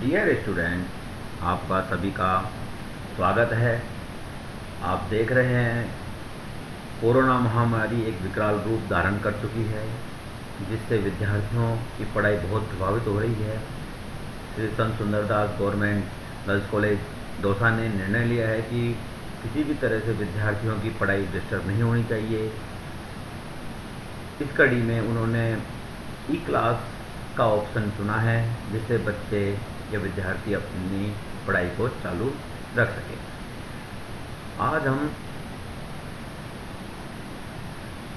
Dear student, आपका सभी का स्वागत है। आप देख रहे हैं कोरोना महामारी एक विकराल रूप धारण कर चुकी है, जिससे विद्यार्थियों की पढ़ाई बहुत प्रभावित हो रही है। श्री संत Sundardas government girls college Dausa ने निर्णय लिया है कि किसी भी तरह से विद्यार्थियों की पढ़ाई डिस्टर्ब नहीं होनी चाहिए। इस कड़ी में उन्होंने ई क्लास का ऑप्शन चुना है, जिससे बच्चे या विद्यार्थी अपनी पढ़ाई को चालू रख सके। आज हम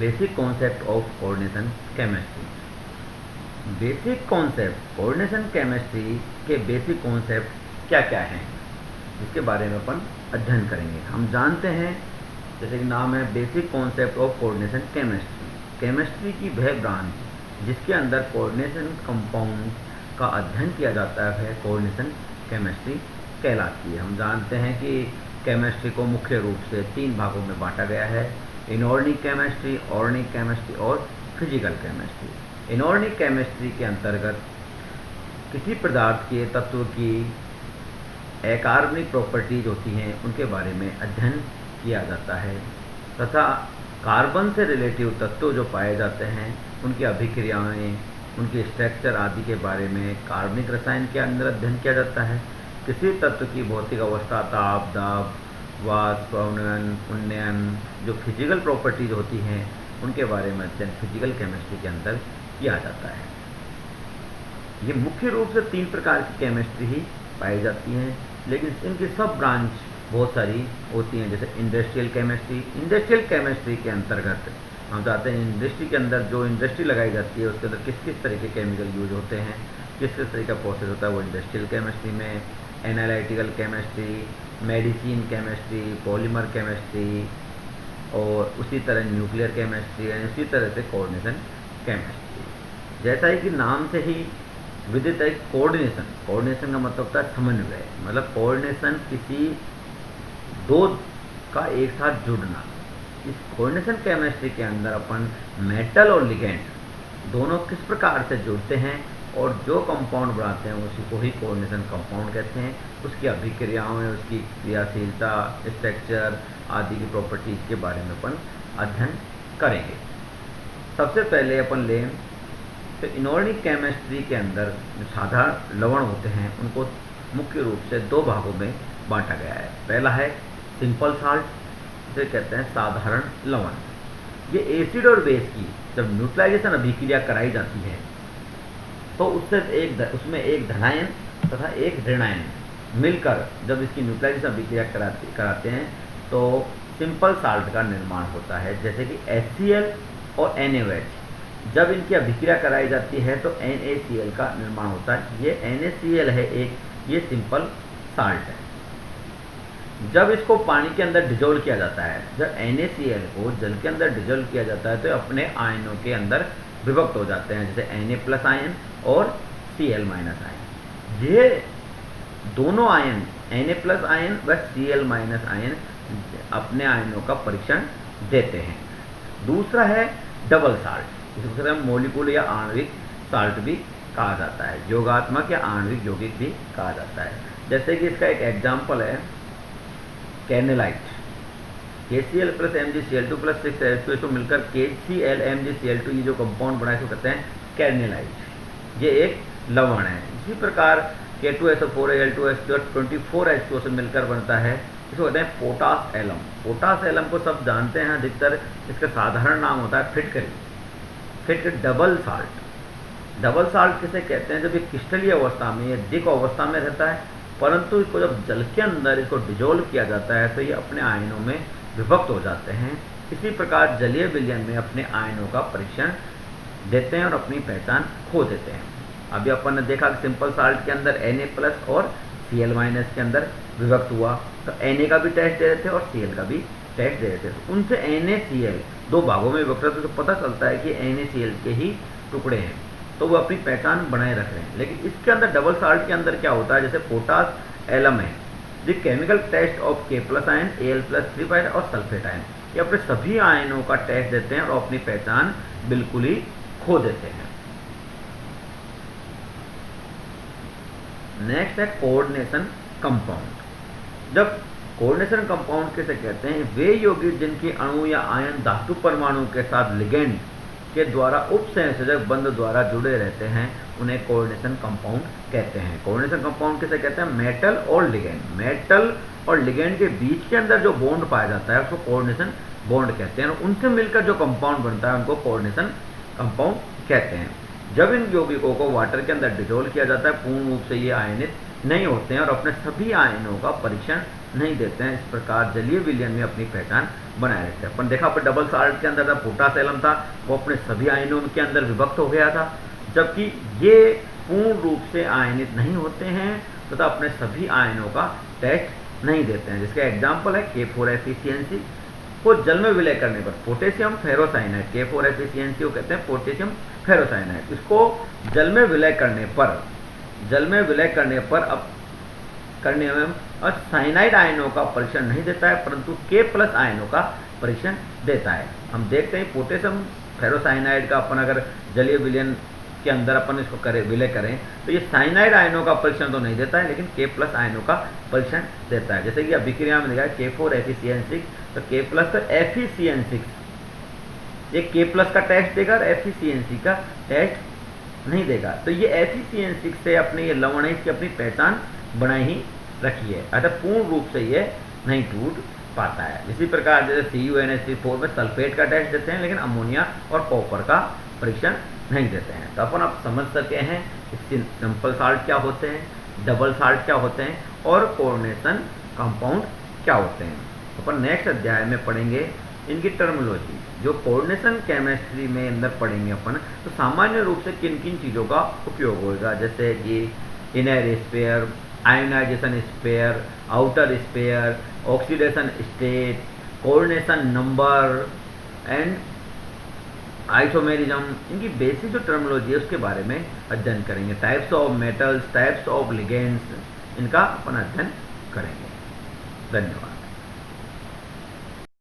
basic concept of coordination chemistry, basic concept coordination chemistry के बेसिक कॉन्सेप्ट क्या क्या हैं, इसके बारे में अपन अध्ययन करेंगे। हम जानते हैं, जैसे कि नाम है basic concept of coordination chemistry, chemistry की वह ब्रांच जिसके अंदर कोऑर्डिनेशन कंपाउंड का अध्ययन किया जाता है, कोऑर्डिनेशन केमिस्ट्री कहलाती है। हम जानते हैं कि केमिस्ट्री को मुख्य रूप से 3 भागों में बांटा गया है: इनऑर्गेनिक केमिस्ट्री, ऑर्गेनिक केमिस्ट्री और फिजिकल केमिस्ट्री। इनऑर्गेनिक केमिस्ट्री के अंतर्गत किसी पदार्थ के तत्व की अकार्बनिक प्रॉपर्टीज होती हैं, उनके बारे में अध्ययन किया जाता है, तथा कार्बन से रिलेटिव तत्व जो पाए जाते हैं उनकी अभिक्रियाएं, उनके स्ट्रक्चर आदि के बारे में कार्बनिक रसायन के अंदर अध्ययन किया जाता है। किसी तत्व की भौतिक अवस्था, ताप, दाब, वाष्प, उन्नयन, जो फिजिकल प्रॉपर्टीज होती हैं उनके बारे में अध्ययन फिजिकल केमिस्ट्री के अंदर किया जाता है। ये मुख्य रूप से 3 प्रकार की केमिस्ट्री ही पाई जाती हैं, लेकिन इनकी सब ब्रांच बहुत सारी होती हैं। जैसे इंडस्ट्रियल केमिस्ट्री, इंडस्ट्रियल केमिस्ट्री के अंतर्गत हम चाहते हैं इंडस्ट्री के अंदर जो इंडस्ट्री लगाई जाती है उसके अंदर किस किस तरह के केमिकल यूज होते हैं, किस किस तरह का प्रोसेस होता है, वो इंडस्ट्रियल केमिस्ट्री में। Analytical chemistry, medicine chemistry, polymer chemistry और उसी तरह न्यूक्लियर केमिस्ट्री, उसी तरह से कोऑर्डिनेशन केमिस्ट्री। जैसा ही कि नाम से ही विदित है, कोऑर्डिनेशन, कोऑर्डिनेशन का मतलब होता है समन्वय, मतलब कोऑर्डिनेशन किसी 2 का एक साथ जुड़ना। इस कोऑर्डिनेशन केमिस्ट्री के अंदर अपन मेटल और लिगेंड दोनों किस प्रकार से जुड़ते हैं और जो कंपाउंड बनाते हैं उसी को ही कोऑर्डिनेशन कंपाउंड कहते हैं। उसकी अभिक्रियाओं, उसकी क्रियाशीलता, स्ट्रक्चर आदि की प्रॉपर्टीज के बारे में अपन अध्ययन करेंगे। सबसे पहले अपन लें तो इनऑर्गेनिक केमिस्ट्री के अंदर जो साधारण लवण होते हैं उनको मुख्य रूप से 2 भागों में बांटा गया है। पहला है सिंपल साल्ट, जिसे कहते हैं साधारण लवण। ये एसिड और बेस की जब न्यूट्रलाइजेशन अभिक्रिया कराई जाती है तो उसमें एक धनायन तथा एक ऋणायन मिलकर जब इसकी न्यूट्रलाइजेशन अभिक्रिया कराते हैं तो सिंपल साल्ट का निर्माण होता है। जैसे कि HCl और NaOH जब इनकी अभिक्रिया कराई जाती है तो NaCl का निर्माण होता है। ये NaCl है एक, ये सिंपल साल्ट है। जब इसको पानी के अंदर डिजोल्व किया जाता है, जब NaCl को जल के अंदर डिजोल्व किया जाता है तो अपने आयनों के अंदर विभक्त हो जाते हैं, जैसे Na+ आयन और Cl- आयन। ये दोनों आयन Na+ आयन व Cl- आयन अपने आयनों का परीक्षण देते हैं। दूसरा है डबल साल्ट, जिसको मॉलिक्यूल या आणविक साल्ट भी कहा जाता है, योगात्मक या आणविक यौगिक भी कहा जाता है। जैसे कि इसका एक एग्जाम्पल है कैर्नेलाइट, KCl + MgCl2 + 6H2 इसको मिलकर KCl MgCl2 ये जो कंपाउंड बना है इसको कहते हैं कैर्नेलाइट। ये एक लवण है। इसी प्रकार K2SO4Al2H2 24H2 से मिलकर बनता है, इसको कहते हैं पोटास एलम। पोटास एलम को सब जानते हैं अधिकतर, इसका साधारण नाम होता है फिटकरी। फिर डबल साल्ट, डबल साल्ट किसे कहते हैं, जब ये क्रिस्टलीय अवस्था में, ये दिक अवस्था में रहता है, परंतु इसको जब जल के अंदर इसको डिजोल्व किया जाता है तो ये अपने आयनों में विभक्त हो जाते हैं। इसी प्रकार जलीय विलयन में अपने आयनों का परीक्षण देते हैं और अपनी पहचान खो देते हैं। अभी अपन ने देखा कि सिंपल साल्ट के अंदर Na+ और Cl- के अंदर विभक्त हुआ, तो Na का भी टेस्ट दे रहे थे और Cl का भी टेस्ट दे रहे थे। तो उनसे NaCl 2 भागों में विभक्त होते तो पता चलता है कि NaCl के ही टुकड़े हैं, तो वो अपनी पहचान बनाए रख रहे हैं। लेकिन इसके अंदर डबल साल्ट के अंदर क्या होता है, जैसे पोटास एलम है, the chemical test of K+ ion, Al+3 और सल्फेट आयन, ये अपने सभी आयनों का टेस्ट देते हैं और अपनी पहचान बिल्कुल ही खो देते हैं। नेक्स्ट है कोऑर्डिनेशन कंपाउंड। जब कोऑर्डिनेशन कंपाउंड किसे कहते हैं, वे यौगिक जिनके अणु या आयन धातु परमाणु के साथ लिगेंड के द्वारा उपसंयोजक बंध द्वारा जुड़े रहते हैं, उन्हें कोऑर्डिनेशन कंपाउंड कहते हैं। कोऑर्डिनेशन कंपाउंड किसे कहते हैं, मेटल और लिगेंड, मेटल और लिगेंड के बीच के अंदर जो बॉन्ड पाया जाता है उसको कोऑर्डिनेशन बॉन्ड कहते हैं, और उनसे मिलकर जो कंपाउंड बनता है उनको कोऑर्डिनेशन कंपाउंड कहते हैं। जब इन यौगिकों को वाटर के अंदर डिसोल्व किया जाता है, पूर्ण रूप से ये आयनित नहीं होते हैं और अपने सभी आयनों का परीक्षण नहीं देते हैं। इस प्रकार जलीय विलयन में अपनी पहचान बनाए रखते हैं। अपन देखा पर डबल साल्ट के अंदर पोटास एलम था, वो अपने सभी आयनों के अंदर विभक्त हो गया था, जबकि ये पूर्ण रूप से आयनित नहीं होते हैं तथा अपने सभी आयनों का टेस्ट नहीं देते हैं। जिसका एग्जाम्पल है K4FeCN6 को जल में विलय करने पर पोटेशियम फेरोसाइनाइड, K4FeCN6 को कहते हैं पोटेशियम फेरोसाइनाइड। इसको जल में विलय करने पर अब करने में और साइनाइड आयनों का परीक्षण नहीं देता है, परंतु K+ आयनों का परीक्षण देता है। हम देखते हैं पोटेशियम फेरोसाइनाइड का अपन अगर जलीय विलयन के अंदर अपन इसको विलय करें तो ये साइनाइड आयनों का परीक्षण तो नहीं देता है, लेकिन K+ आयनों का परीक्षण देता है। जैसे कि अभिक्रिया में देखा है K4FeCN6, तो K+ तो FeCN6, ये K+ का टेस्ट देगा और FeCN6 का टेस्ट नहीं देगा। तो ये FeCN6 से अपने ये लवण है, इसकी अपनी पहचान बनाई ही रखी है, अतः पूर्ण रूप से ये नहीं टूट पाता है। इसी प्रकार जैसे CuNH4 में सल्फेट का टेस्ट देते हैं, लेकिन अमोनिया और कॉपर का परीक्षण नहीं देते हैं। तो अपन आप समझ सके हैं सिंपल साल्ट क्या होते हैं, डबल साल्ट क्या होते हैं और कोऑर्डिनेशन कंपाउंड क्या होते हैं। अपन नेक्स्ट अध्याय में पढ़ेंगे इनकी टर्मिनोलॉजी, जो कोऑर्डिनेशन केमिस्ट्री में अंदर पढ़ेंगे अपन, तो सामान्य रूप से किन किन चीज़ों का उपयोग होगा, जैसे कि inner sphere, ionisation sphere, outer sphere, oxidation state, coordination number and isomerism. इनकी बेसिक जो टर्मिनोलॉजी है उसके बारे में अध्ययन करेंगे। Types of metals, types of ligands, इनका अपन अध्ययन करेंगे। धन्यवाद।